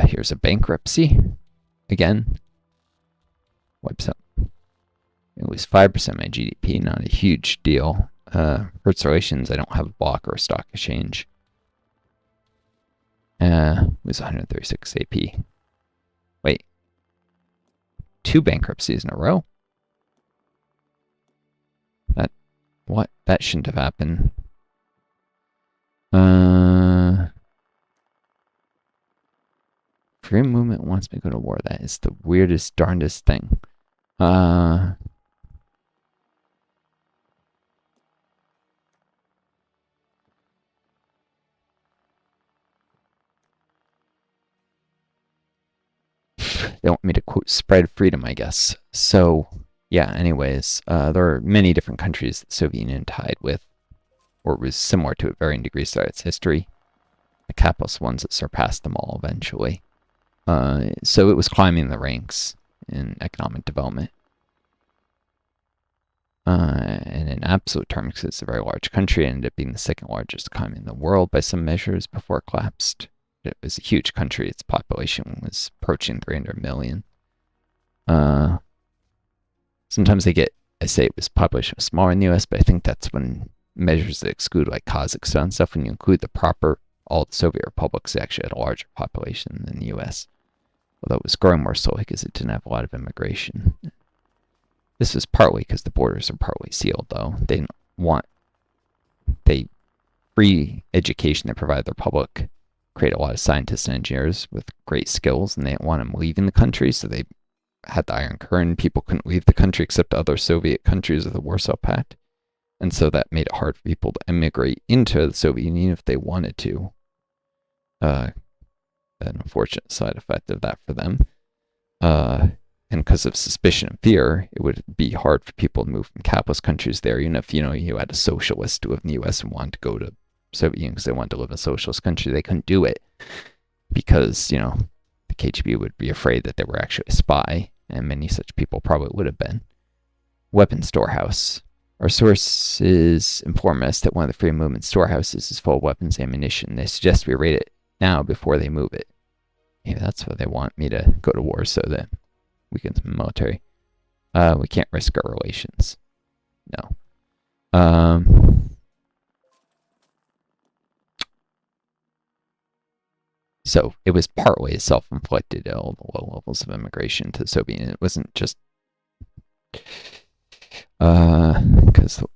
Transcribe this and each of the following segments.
Here's a bankruptcy. Again. Wipes out. It was 5% of my GDP, not a huge deal. Hurts relations, I don't have a block or a stock exchange. It was 136 AP. Wait. 2 bankruptcies in a row? What? That shouldn't have happened. Free movement wants me to go to war. That is the weirdest, darndest thing. They want me to, quote, spread freedom, I guess. So, yeah, anyways, there are many different countries that the Soviet Union tied with, or was similar to at varying degrees throughout its history. The capitalist ones that surpassed them all eventually. So it was climbing the ranks in economic development. And in absolute terms, it's a very large country, it ended up being the second largest economy in the world by some measures before it collapsed. It was a huge country. Its population was approaching 300 million. Sometimes I say it was population was smaller in the US, but I think that's when measures that exclude like Kazakhstan and stuff, when you include all the Soviet republics, it actually had a larger population than the US. Although it was growing more slowly because it didn't have a lot of immigration. This was partly because the borders are partly sealed, though. Free education they provide their public create a lot of scientists and engineers with great skills, and they didn't want them leaving the country, so they had the Iron Curtain. People couldn't leave the country except other Soviet countries of the Warsaw Pact. And so that made it hard for people to emigrate into the Soviet Union if they wanted to. An unfortunate side effect of that for them. And because of suspicion and fear, it would be hard for people to move from capitalist countries there, even if, you had a socialist who lived in the US and wanted to go to Soviet Union because they wanted to live in a socialist country. They couldn't do it because, the KGB would be afraid that they were actually a spy, and many such people probably would have been. Weapon storehouse. Our sources inform us that one of the freedom movement storehouses is full of weapons and ammunition. They suggest we raid it now before they move it. Maybe that's why they want me to go to war, so that we can the military. We can't risk our relations. No. So it was partly self-inflicted at all the low levels of immigration to the Soviet Union. It wasn't just because the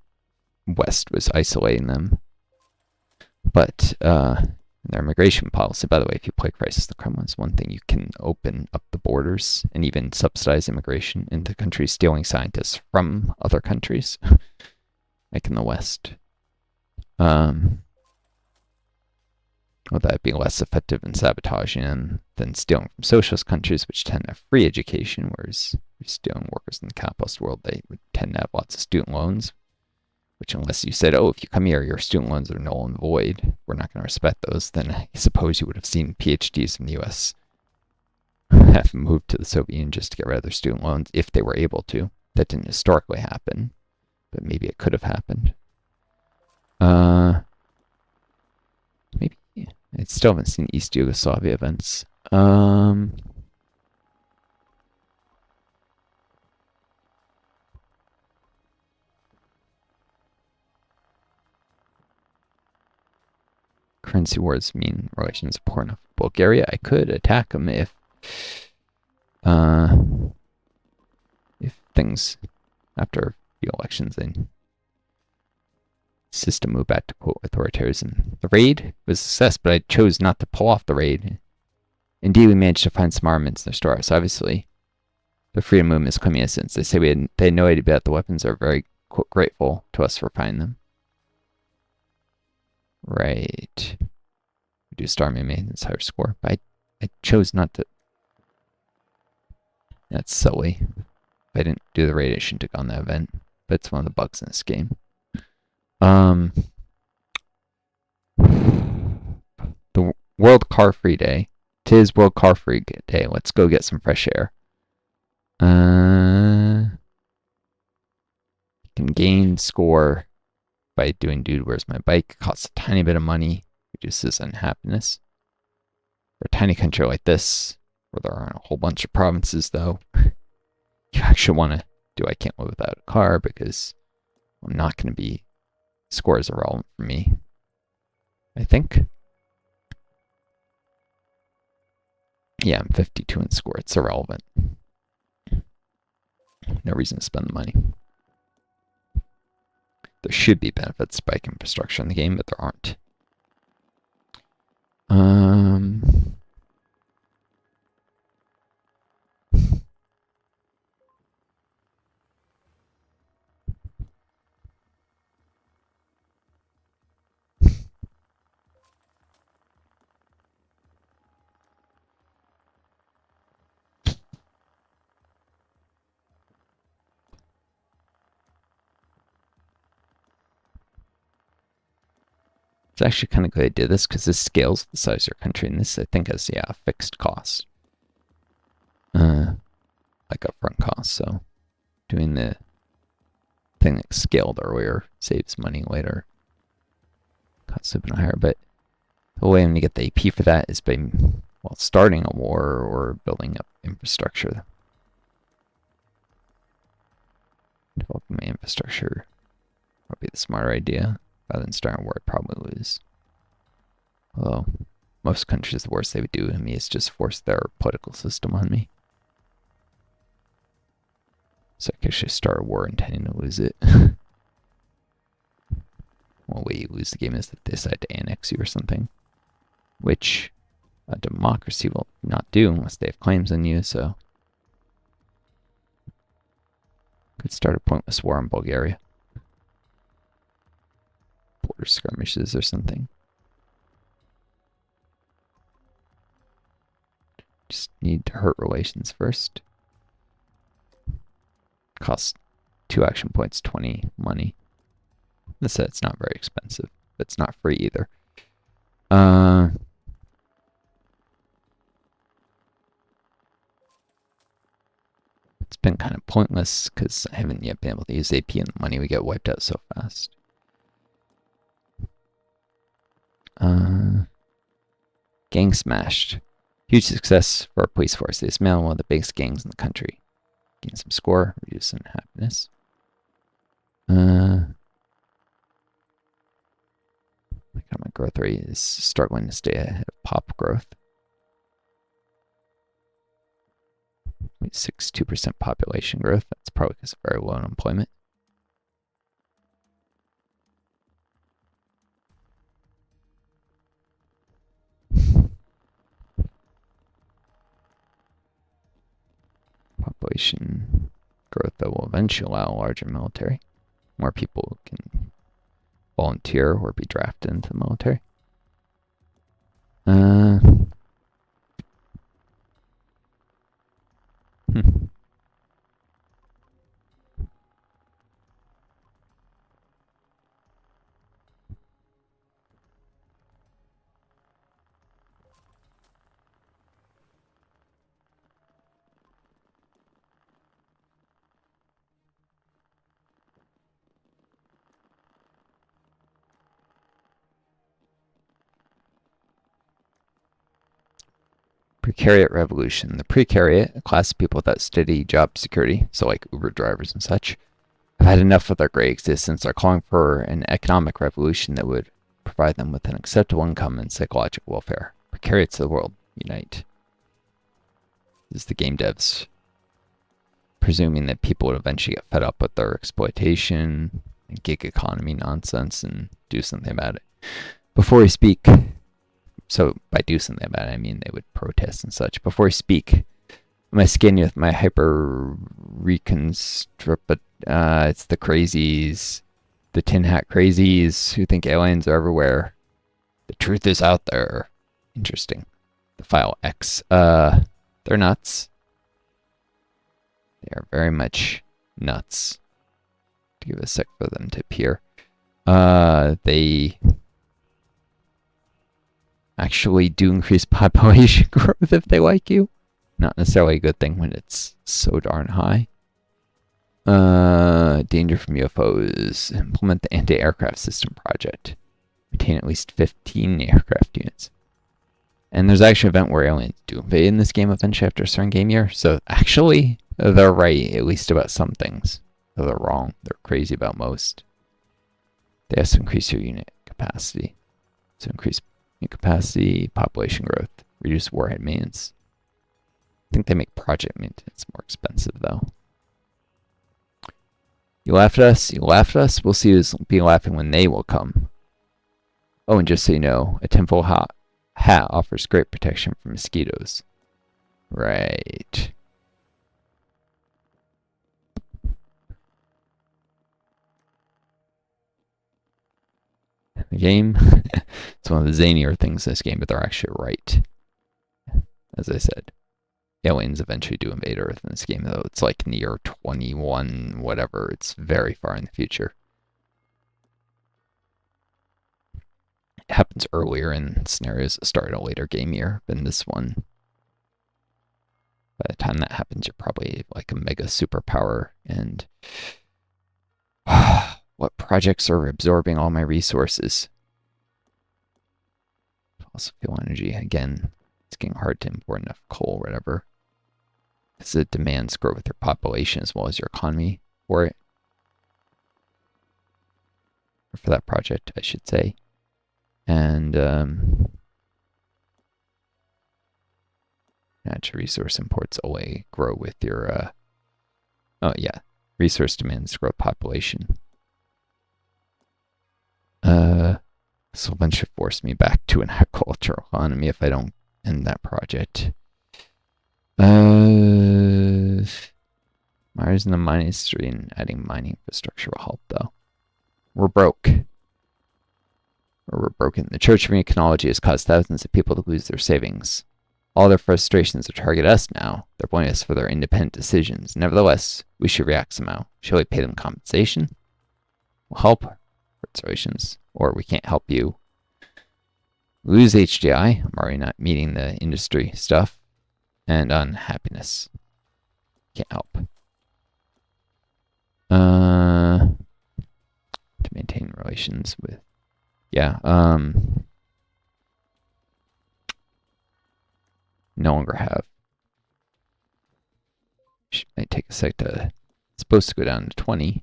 West was isolating them, but their immigration policy. By the way, if you play Crisis the Kremlin, is one thing. You can open up the borders and even subsidize immigration into countries, stealing scientists from other countries, like in the West. Well, that'd be less effective in sabotaging them than stealing from socialist countries, which tend to have free education, whereas stealing workers in the capitalist world, they would tend to have lots of student loans, which unless you said, if you come here, your student loans are null and void, we're not going to respect those, then I suppose you would have seen PhDs from the US have moved to the Soviet Union just to get rid of their student loans if they were able to. That didn't historically happen, but maybe it could have happened. Maybe. I still haven't seen East Yugoslavia events. Currency wars mean relations are poor enough with Bulgaria. I could attack them if things after the elections and system moved back to, quote, authoritarianism. The raid was a success, but I chose not to pull off the raid. Indeed, we managed to find some armaments in their storehouse. Obviously, the freedom movement is claiming innocence. They say they had no idea about the weapons. Are very, quote, grateful to us for finding them. Right. Reduced army maintenance, higher score. But I chose not to. That's silly. If I didn't do the raid, I shouldn't have gone that event. But it's one of the bugs in this game. The World Car Free Day. 'Tis World Car Free Day. Let's go get some fresh air. You can gain score by doing Dude, Where's My Bike? Costs a tiny bit of money. Reduces unhappiness. For a tiny country like this, where there aren't a whole bunch of provinces, though, you actually want to do I can't live without a car because I'm not going to be scores irrelevant for me, I think. Yeah, I'm 52 in score. It's irrelevant. No reason to spend the money. There should be benefits to bike infrastructure in the game, but there aren't. It's actually kind of good I did this because this scales the size of your country, and this I think has a fixed cost, like upfront cost. So doing the thing that scaled earlier saves money later. Costs have been higher, but the way I'm gonna get the AP for that is by starting a war or building up infrastructure. Developing my infrastructure would be the smarter idea. Rather than starting a war, I'd probably lose. Although, most countries, the worst they would do to me is just force their political system on me. So I could just start a war intending to lose it. One way you lose the game is that they decide to annex you or something. Which a democracy will not do unless they have claims on you, so... Could start a pointless war in Bulgaria. Border skirmishes or something. Just need to hurt relations first. Costs 2 action points, 20 money. This it's not very expensive, but it's not free either. It's been kind of pointless because I haven't yet been able to use AP and the money we get wiped out so fast. Gang smashed. Huge success for our police force. They dismantled one of the biggest gangs in the country. Gain some score, reduce some happiness. My growth rate is struggling to stay ahead of pop growth. 62% population growth. That's probably because of very low unemployment. Population growth that will eventually allow a larger military. More people can volunteer or be drafted into the military. Precariat revolution. The precariat, a class of people without steady job security, so like Uber drivers and such, have had enough of their great existence, are calling for an economic revolution that would provide them with an acceptable income and psychological welfare. Precariats of the world, unite. This is the game devs presuming that people would eventually get fed up with their exploitation and gig economy nonsense and do something about it. Before we speak, so by do something about it, I mean they would protest and such. Before we speak, am I scanning with my hyper reconstruct? But it's the crazies, the tin hat crazies who think aliens are everywhere. The truth is out there. Interesting. The file X. They're nuts. They are very much nuts. To give a sec for them to appear. They actually do increase population growth if they like you. Not necessarily a good thing when it's so darn high. Danger from UFOs. Implement the anti-aircraft system project. Retain at least 15 aircraft units. And there's actually an event where aliens do invade in this game eventually after a certain game year. So actually, they're right, at least about some things. Though they're wrong. They're crazy about most. They have to increase your unit capacity. So increase unit capacity, population growth, reduce warhead maintenance. I think they make project maintenance more expensive, though. You laughed at us? You laughed at us? We'll see who's be laughing when they will come. Oh, and just so you know, a tinfoil hat offers great protection from mosquitoes. Right. The game, it's one of the zanier things in this game, but they're actually right. As I said, aliens eventually do invade Earth in this game, though it's like in the year 21, whatever. It's very far in the future. It happens earlier in scenarios that start a later game year than this one. By the time that happens, you're probably like a mega superpower. And what projects are absorbing all my resources? Fossil fuel energy. Again, it's getting hard to import enough coal or whatever. Because the demands grow with your population as well as your economy for it. Or for that project, I should say. And natural resource imports only grow with your resource demands grow population. This will eventually force me back to an agricultural economy if I don't end that project. Miners in the mining industry and adding mining infrastructure will help, though. We're broke. Or we're broken. The Church of Ecology has caused thousands of people to lose their savings. All their frustrations are target us now. They're blaming us for their independent decisions. Nevertheless, we should react somehow. Shall we pay them compensation? We'll help restorations, or we can't help you. Lose HDI. I'm already not meeting the industry stuff. And unhappiness. Can't help. To maintain relations with... Yeah, no longer have. Might take a sec to... It's supposed to go down to 20.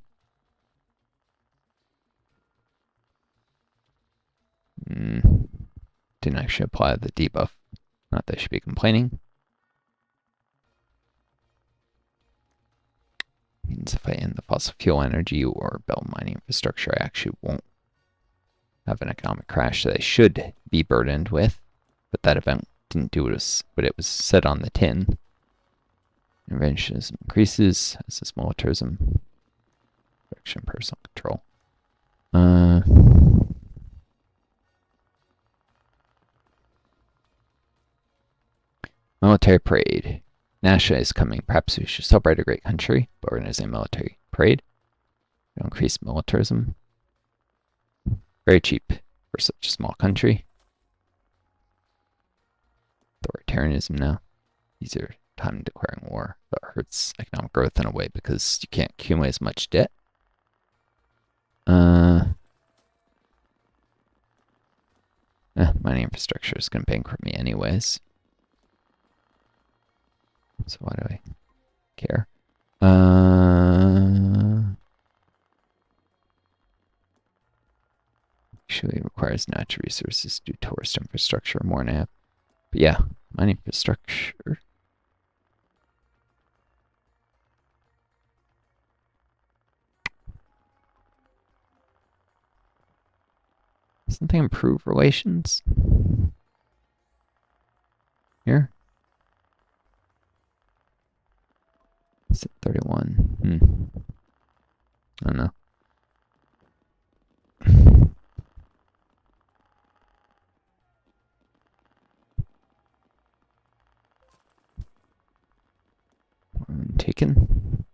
Didn't actually apply the debuff. Not that I should be complaining. Means if I end the fossil fuel energy or build mining infrastructure, I actually won't have an economic crash that I should be burdened with. But that event didn't do what it was said on the tin. Interventionism increases as this militarism. Protection, personal control. Military parade. Nasha is coming. Perhaps we should celebrate a great country by organizing a military parade. Increase militarism. Very cheap for such a small country. Authoritarianism now. Easier time declaring war. That hurts economic growth in a way because you can't accumulate as much debt. Mining infrastructure is going to bankrupt me anyways. So why do I care? Actually requires natural resources to do tourist infrastructure more than I have. But yeah, mining infrastructure. Something improve relations? Here? Is it 31? I don't know. Taken.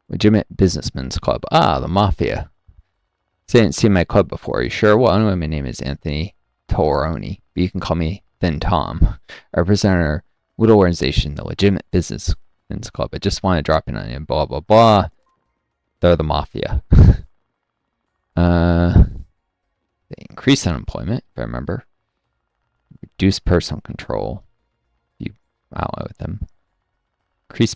Legitimate Businessmen's Club. Ah, the Mafia. So I didn't see my club before. Are you sure? Well, anyway, my name is Anthony Toroni, but you can call me Then Tom. I represent our What organization? The Legitimate Business Club. I just want to drop in on you. Blah, blah, blah. They're the mafia. They increase unemployment, if I remember. Reduce personal control. You ally with them. Increase,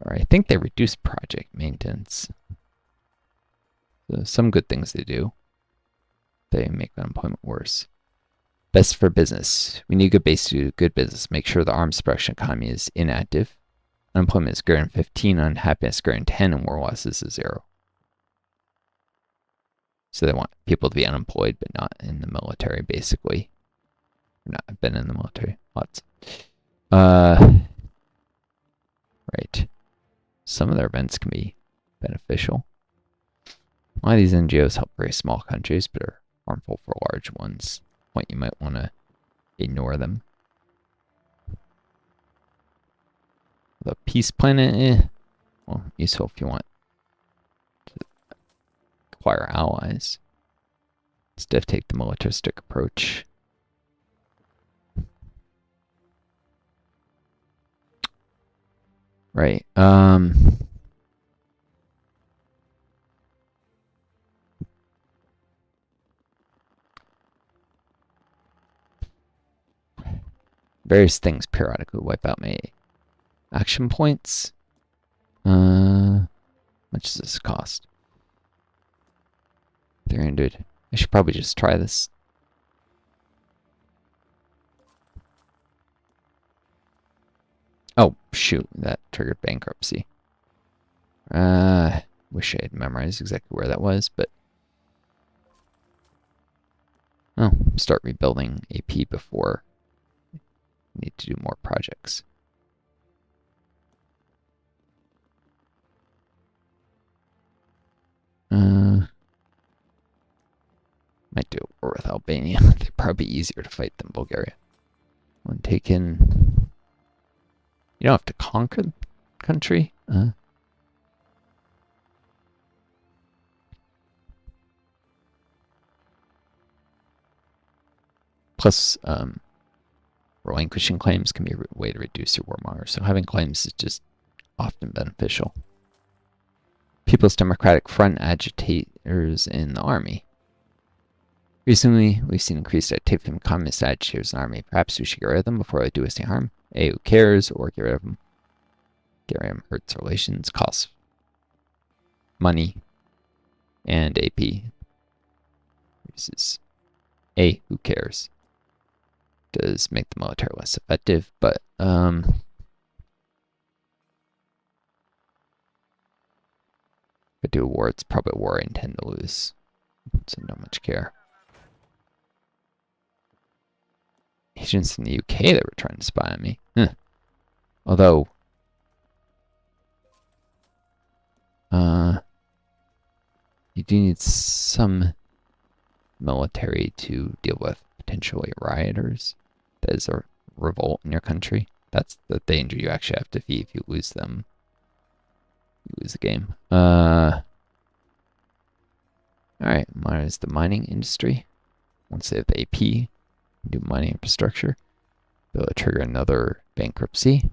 or I think they reduce project maintenance. So some good things they do. They make unemployment worse. Best for business. We need a good base to do good business. Make sure the arms production economy is inactive. Unemployment is greater than 15. Unhappiness greater than 10. And war losses is 0. So they want people to be unemployed, but not in the military, basically. Not been in the military. Lots. Right. Some of their events can be beneficial. A lot of these NGOs help very small countries, but are harmful for large ones. Point you might want to ignore them. The peace planet, well, useful if you want to acquire allies. Instead, take the militaristic approach. Right. Various things periodically wipe out my action points. Much does this cost? 300. I should probably just try this. Oh, shoot. That triggered bankruptcy. Wish I had memorized exactly where that was, but... Oh, start rebuilding AP before I need to do more projects. Might do war with Albania. They're probably easier to fight than Bulgaria. One taken... You don't have to conquer the country. Plus, relinquishing claims can be a way to reduce your warmonger. So having claims is just often beneficial. People's Democratic Front agitators in the army. Recently, we've seen increased activity from communist agitators in the army. Perhaps we should get rid of them before they do us any harm. A, who cares? Or get rid of them. Get rid of them hurts relations, costs money, and AP. This is A, who cares? Does make the military less effective, but if I do a war, it's probably a war I intend to lose. So not much care. Agents in the UK that were trying to spy on me. Although, you do need some military to deal with potentially rioters. That is a revolt in your country. That's the danger you actually have to defeat. If you lose them, you lose the game. Alright, modernize the mining industry. Once they have the AP, do mining infrastructure. They'll trigger another bankruptcy.